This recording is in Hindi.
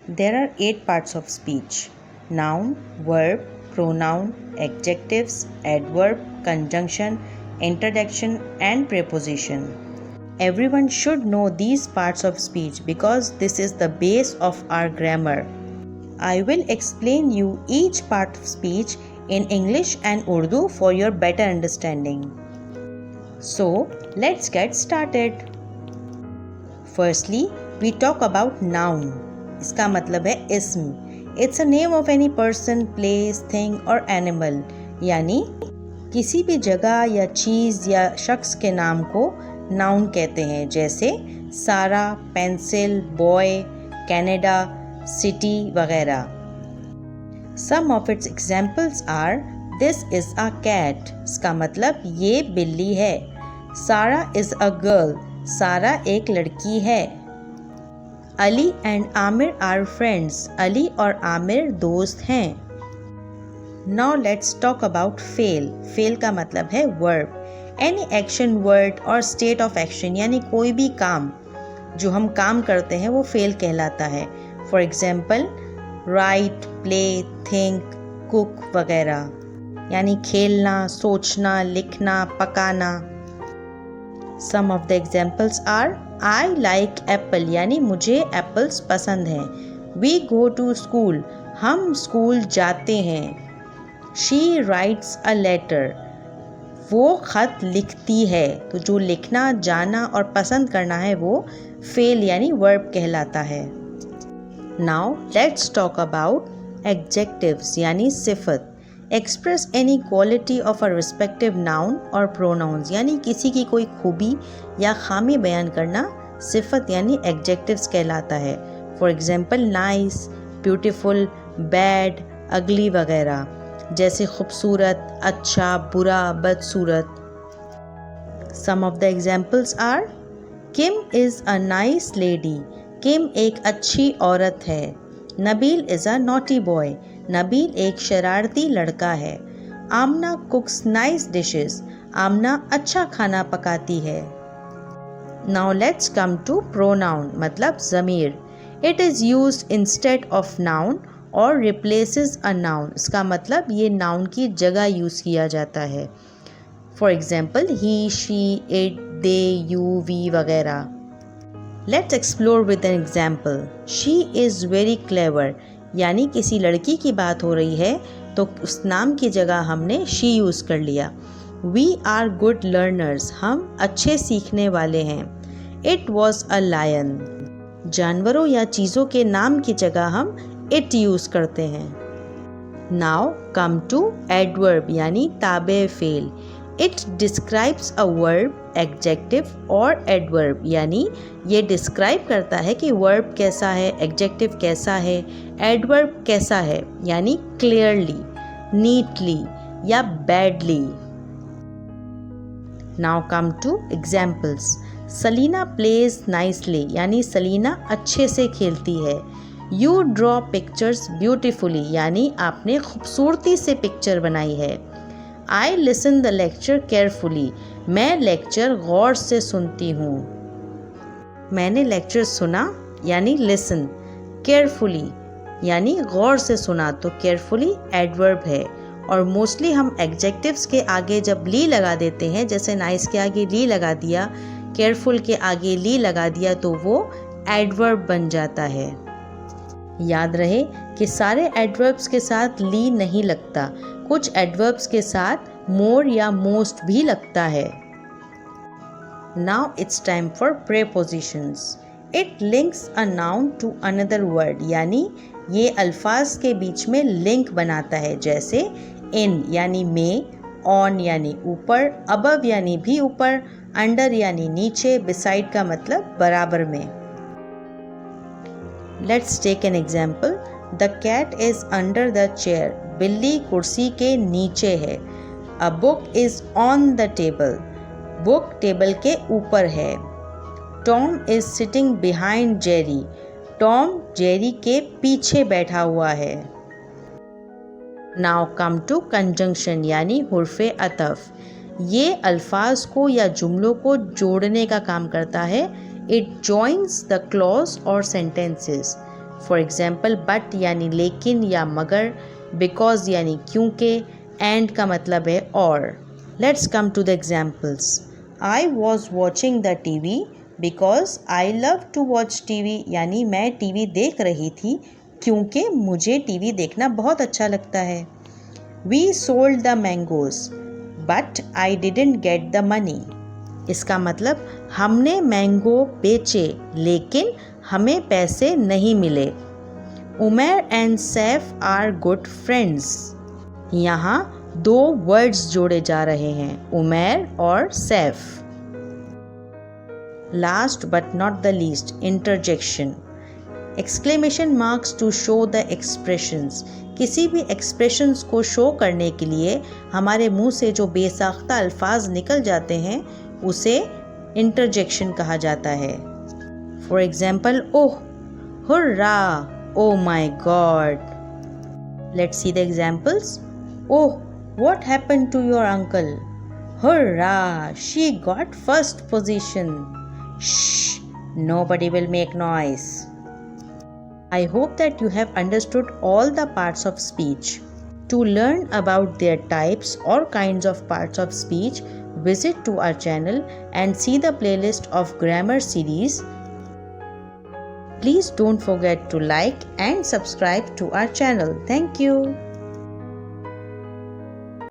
There are 8 parts of speech: noun, verb, pronoun, adjectives, adverb, conjunction, interjection, and preposition. Everyone should know these parts of speech because this is the base of our grammar. I will explain you each part of speech in English and Urdu for your better understanding. So, let's get started. Firstly, we talk about noun. इसका मतलब है इस्म. It's a name of any person, place, thing or animal. यानी किसी भी जगह या चीज़ या शख्स के नाम को नाउन कहते हैं, जैसे सारा, पेंसिल, बॉय, कनाडा, सिटी वगैरह. Some of its examples are: This is a cat. इसका मतलब ये बिल्ली है. Sara is a girl. सारा एक लड़की है. Ali and Amir are friends. Ali और आमिर दोस्त हैं. Now let's talk about fail. Fail का मतलब है verb. Any action, word or state of action यानी कोई भी काम जो हम काम करते हैं वो fail कहलाता है. For example, write, play, think, cook वगैरह. यानी खेलना, सोचना, लिखना, पकाना. Some of the examples are: I like apple यानी मुझे एप्पल्स पसंद हैं. We go to school हम स्कूल जाते हैं. She writes a letter वो ख़त लिखती है. तो जो लिखना, जाना और पसंद करना है वो fail यानी verb कहलाता है. Now let's talk about adjectives यानी सिफत. Express any quality of a respective noun or pronouns यानी किसी की कोई खूबी या खामी बयान करना सिफत यानी adjectives कहलाता है. For example, nice, beautiful, bad, ugly वगैरह. जैसे खूबसूरत, अच्छा, बुरा, बदसूरत. Some of the examples are: Kim is a nice lady. Kim एक अच्छी औरत है. Nabeel is a naughty boy. Nabeel एक शरारती लड़का है. आमना कुक्स नाइस डिशेस. आमना अच्छा खाना पकाती है. Now let's come to pronoun मतलब ज़मीर. It is used instead of noun और रिप्लेसेस अ नाउन. इसका मतलब ये नाउन की जगह यूज़ किया जाता है. For example, he, she, it, they, you, we वगैरह. Let's explore with an example. She is very clever यानी किसी लड़की की बात हो रही है तो उस नाम की जगह हमने शी यूज़ कर लिया. वी आर गुड लर्नर्स हम अच्छे सीखने वाले हैं. इट वॉज अ लायन जानवरों या चीज़ों के नाम की जगह हम इट यूज़ करते हैं. नाउ कम टू एडवर्ब यानी ताबे fail. It describes a verb, adjective और एडवर्ब यानी ये डिस्क्राइब करता है कि वर्ब कैसा है, एडजेक्टिव कैसा है, एडवर्ब कैसा है यानी क्लियरली, नीटली या badly. Now come to examples. Salina plays nicely यानी सलीना अच्छे से खेलती है. यू ड्रॉ पिक्चर्स ब्यूटिफुली यानी आपने खूबसूरती से पिक्चर बनाई है. I listen the lecture carefully मैं लेक्चर गौर से सुनती हूँ. मैंने लेक्चर सुना यानी लिसन. केयरफुली यानी गौर से सुना तो केयरफुली एडवर्ब है. और मोस्टली हम एडजेक्टिव्स के आगे जब ली लगा देते हैं, जैसे नाइस के आगे ली लगा दिया, केयरफुल के आगे ली लगा दिया तो वो एडवर्ब बन जाता है. याद रहे कि सारे एडवर्ब्स के साथ ली नहीं लगता. कुछ एडवर्ब्स के साथ मोर या मोस्ट भी लगता है. Now it's time for prepositions. It links a noun to another word यानी ये अल्फाज के बीच में लिंक बनाता है. जैसे इन यानी में, ऑन यानी ऊपर, अबव यानी भी ऊपर, अंडर यानी नीचे, बिसाइड का मतलब बराबर में. Let's take an example. The cat is under the chair बिल्ली कुर्सी के नीचे है. A book is on the table book table के ऊपर है. Tom is sitting behind Jerry Tom Jerry के पीछे बैठा हुआ है. नाउ कम टू कंजंक्शन यानी हुर्फे अतफ. ये अल्फाज को या जुमलों को जोड़ने का काम करता है. इट जॉइंस द क्लॉज और सेंटेंसेस फॉर एग्जाम्पल बट यानी लेकिन या मगर, बिकॉज यानी क्योंकि, एंड का मतलब है और। Let's come to the examples. I was watching the TV because I love to watch TV, यानी मैं टीवी देख रही थी क्योंकि मुझे टीवी देखना बहुत अच्छा लगता है। We sold the mangoes but I didn't get the money. इसका मतलब हमने मैंगो बेचे लेकिन हमें पैसे नहीं मिले। Umar and Saif are good friends. यहाँ दो वर्ड्स जोड़े जा रहे हैं, उमर और Saif. Last but not the least, interjection. Exclamation marks to show the expressions. किसी भी एक्सप्रेशंस को शो करने के लिए हमारे मुंह से जो बेसाख्ता अल्फाज निकल जाते हैं उसे इंटरजेक्शन कहा जाता है। For example, oh, hurrah, oh my God. Let's see the examples. Oh, what happened to your uncle? Hurrah! She got first position. Shh! Nobody will make noise. I hope that you have understood all the parts of speech. To learn about their types or kinds of parts of speech, visit to our channel and see the playlist of grammar series. Please don't forget to like and subscribe to our channel. Thank you.